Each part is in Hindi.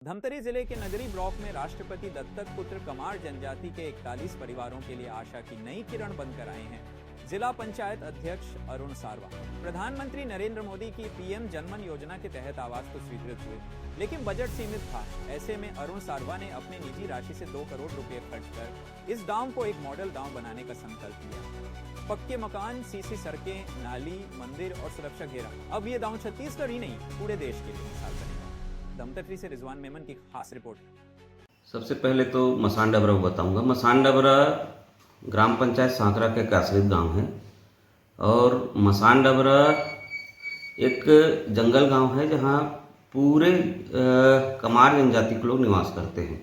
धमतरी जिले के नगरी ब्लॉक में राष्ट्रपति दत्तक पुत्र कमार जनजाति के 41 परिवारों के लिए आशा की नई किरण बनकर आए हैं जिला पंचायत अध्यक्ष अरुण सारवा। प्रधानमंत्री नरेंद्र मोदी की पीएम जनमन योजना के तहत आवास तो स्वीकृत हुए, लेकिन बजट सीमित था। ऐसे में अरुण सारवा ने अपनी निजी राशि से 2 करोड़ रुपए खर्च कर इस गांव को एक मॉडल गांव बनाने का संकल्प लिया। पक्के मकान, सीसी सड़कें, नाली, मंदिर और सुरक्षा घेरा। अब ये गांव छत्तीसगढ़ ही नहीं, पूरे देश के लिए मिसाल बनेगा। धमतरी से रिजवान मेमन की खास रिपोर्ट। सबसे पहले तो मसान डबरा बताऊंगा। मसान डबरा ग्राम पंचायत सांकरा के एक आश्रित गाँव है और मसान डबरा एक जंगल गांव है जहां पूरे कमार जनजाति के लोग निवास करते हैं।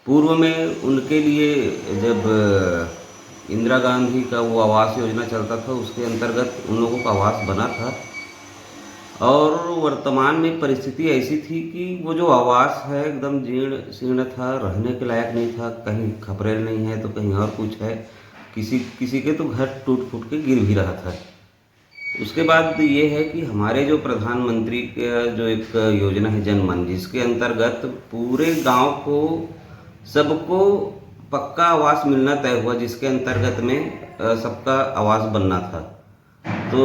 पूर्व में उनके लिए जब इंदिरा गांधी का वो आवास योजना चलता था, उसके अंतर्गत उन लोगों का आवास बना था और वर्तमान में परिस्थिति ऐसी थी कि वो जो आवास है एकदम जीर्ण शीर्ण था, रहने के लायक नहीं था। कहीं खपरेल नहीं है तो कहीं और कुछ है, किसी के तो घर टूट फूट के गिर भी रहा था। उसके बाद ये है कि हमारे जो प्रधानमंत्री का जो एक योजना है जनमन, जिसके अंतर्गत पूरे गांव को सबको पक्का आवास मिलना तय हुआ, जिसके अंतर्गत में सबका आवास बनना था। तो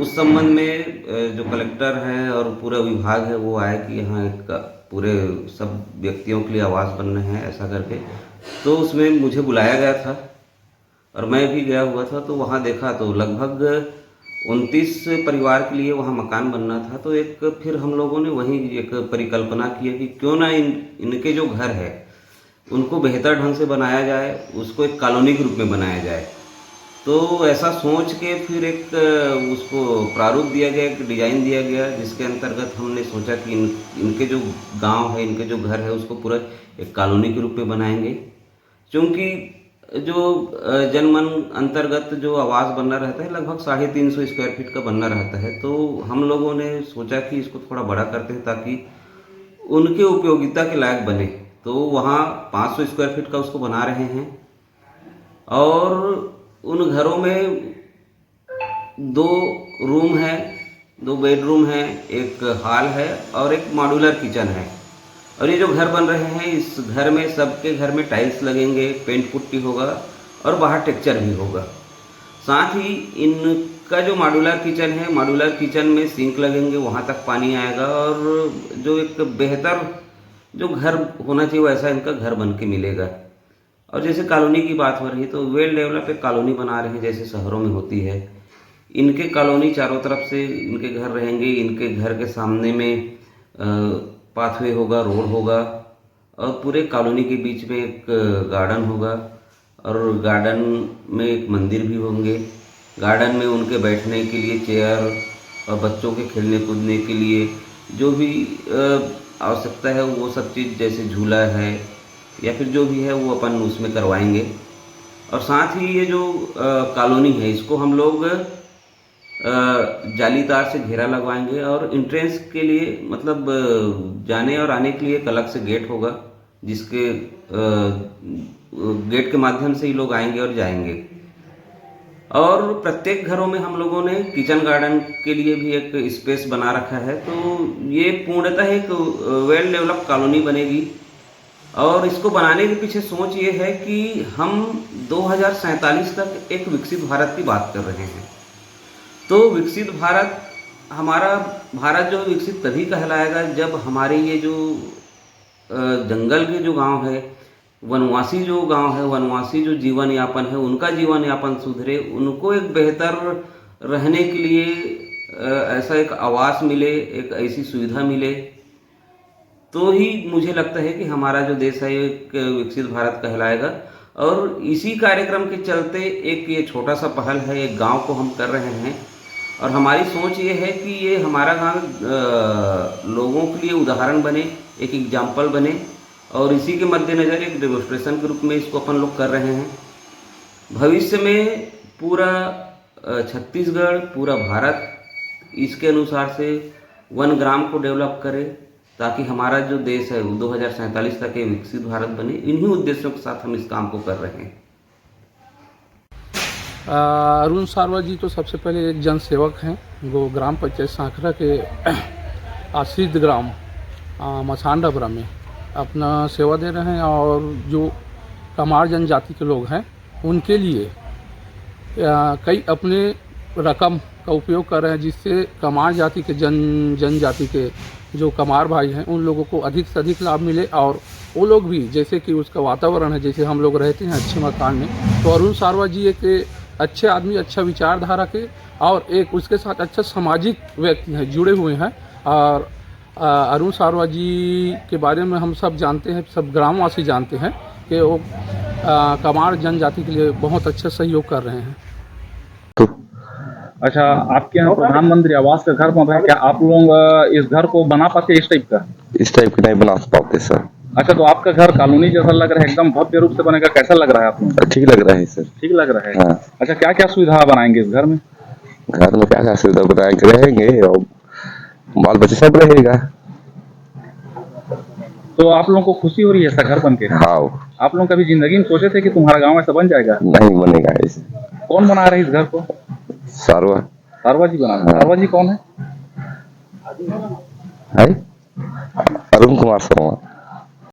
उस संबंध में जो कलेक्टर है और पूरा विभाग है वो आए कि यहाँ एक पूरे सब व्यक्तियों के लिए आवास बनना है ऐसा करके। तो उसमें मुझे बुलाया गया था और मैं भी गया हुआ था। तो वहाँ देखा तो लगभग 29 परिवार के लिए वहाँ मकान बनना था। तो एक फिर हम लोगों ने वहीं एक परिकल्पना की है कि क्यों ना इनके जो घर है उनको बेहतर ढंग से बनाया जाए, उसको एक कॉलोनी के रूप में बनाया जाए। तो ऐसा सोच के फिर एक उसको प्रारूप दिया गया, एक डिज़ाइन दिया गया, जिसके अंतर्गत हमने सोचा कि इनके जो गांव है, इनके जो घर है, उसको पूरा एक कॉलोनी के रूप में बनाएंगे। क्योंकि जो जनमन अंतर्गत जो आवास बनना रहता है लगभग 350 स्क्वायर फीट का बनना रहता है। तो हम लोगों ने सोचा कि इसको थोड़ा बड़ा करते हैं ताकि उनके उपयोगिता के लायक बने। तो वहाँ 500 स्क्वायर फीट का उसको बना रहे हैं और उन घरों में 2 रूम है, 2 बेडरूम है, एक हॉल है और एक मॉड्यूलर किचन है। और ये जो घर बन रहे हैं, इस घर में सबके घर में टाइल्स लगेंगे, पेंट पुट्टी होगा और बाहर टेक्सचर भी होगा। साथ ही इनका जो मॉड्यूलर किचन है, मॉड्यूलर किचन में सिंक लगेंगे, वहाँ तक पानी आएगा और जो एक बेहतर जो घर होना चाहिए वैसा इनका घर बन के मिलेगा। और जैसे कॉलोनी की बात हो रही है तो वेल डेवलप एक कॉलोनी बना रहे हैं जैसे शहरों में होती है। इनके कॉलोनी चारों तरफ से इनके घर रहेंगे। इनके घर के सामने में पाथवे होगा, रोड होगा और पूरे कॉलोनी के बीच में एक गार्डन होगा और गार्डन में एक मंदिर भी होंगे। गार्डन में उनके बैठने के लिए चेयर और बच्चों के खेलने कूदने के लिए जो भी आवश्यकता है वो सब चीज़, जैसे झूला है या फिर जो भी है वो अपन उसमें करवाएंगे। और साथ ही ये जो कॉलोनी है इसको हम लोग जाली तार से घेरा लगवाएंगे और एंट्रेंस के लिए मतलब जाने और आने के लिए एक अलग से गेट होगा, जिसके गेट के माध्यम से ही लोग आएंगे और जाएंगे। और प्रत्येक घरों में हम लोगों ने किचन गार्डन के लिए भी एक स्पेस बना रखा है। तो ये पूर्णतः एक वेल डेवलप कॉलोनी बनेगी। और इसको बनाने के पीछे सोच ये है कि हम 2047 तक एक विकसित भारत की बात कर रहे हैं। तो विकसित भारत, हमारा भारत जो विकसित तभी कहलाएगा जब हमारे ये जो जंगल के जो गांव है, वनवासी जो गांव है, वनवासी जो जीवन यापन है, उनका जीवन यापन सुधरे, उनको एक बेहतर रहने के लिए ऐसा एक आवास मिले, एक ऐसी सुविधा मिले। तो ही मुझे लगता है कि हमारा जो देश है एक विकसित भारत कहलाएगा। और इसी कार्यक्रम के चलते एक ये छोटा सा पहल है, एक गांव को हम कर रहे हैं और हमारी सोच ये है कि ये हमारा गांव लोगों के लिए उदाहरण बने, एक एग्जाम्पल बने। और इसी के मद्देनज़र एक डेमोन्स्ट्रेशन के रूप में इसको अपन लोग कर रहे हैं। भविष्य में पूरा छत्तीसगढ़, पूरा भारत इसके अनुसार से वन ग्राम को डेवलप करे ताकि हमारा जो देश है 2047 तक एक विकसित भारत बने। इन्हीं उद्देश्यों के साथ हम इस काम को कर रहे हैं। अरुण सारवा जी तो सबसे पहले एक जनसेवक हैं, वो ग्राम पंचायत सांकरा के आश्रित ग्राम मसान डबरा में अपना सेवा दे रहे हैं। और जो कमार जनजाति के लोग हैं उनके लिए कई अपने रकम का उपयोग कर रहे हैं, जिससे कमार जाति के जनजाति के जो कमार भाई हैं उन लोगों को अधिक से अधिक लाभ मिले। और वो लोग भी, जैसे कि उसका वातावरण है, जैसे हम लोग रहते हैं अच्छे मकान में, तो अरुण सारवा जी एक अच्छे आदमी, अच्छा विचारधारा के और एक उसके साथ अच्छा सामाजिक व्यक्ति हैं, जुड़े हुए हैं। और अरुण सारवा जी के बारे में हम सब जानते हैं, सब ग्रामवासी जानते हैं कि वो कमार जनजाति के लिए बहुत अच्छा सहयोग कर रहे हैं। अच्छा, आपके यहाँ प्रधानमंत्री आवास का घर बन रहा है, क्या आप लोग इस घर को बना पाते हैं इस टाइप का? इस टाइप के नहीं बना पाते सर। अच्छा, तो आपका घर कॉलोनी जैसा लग रहा है, एकदम भव्य रूप से बनेगा, कैसा लग रहा है आप लोग? ठीक लग रहा है सर। ठीक लग रहा है। हाँ। अच्छा, क्या क्या सुविधा बनाएंगे इस घर में? घर में क्या क्या सुविधा बनाएंगे, रहेंगे और बाल बच्चे सब रहेगा। तो आप लोगों को खुशी हो रही है ऐसा घर बन के? हाँ। आप लोग कभी जिंदगी में सोचे थे कि तुम्हारा गाँव ऐसा बन जाएगा? नहीं बनेगा ऐसे। कौन बना रहे इस घर को? सारवा। सारवा जी बना रहे हैं। सारवा जी कौन है? अरुण कुमार शर्मा।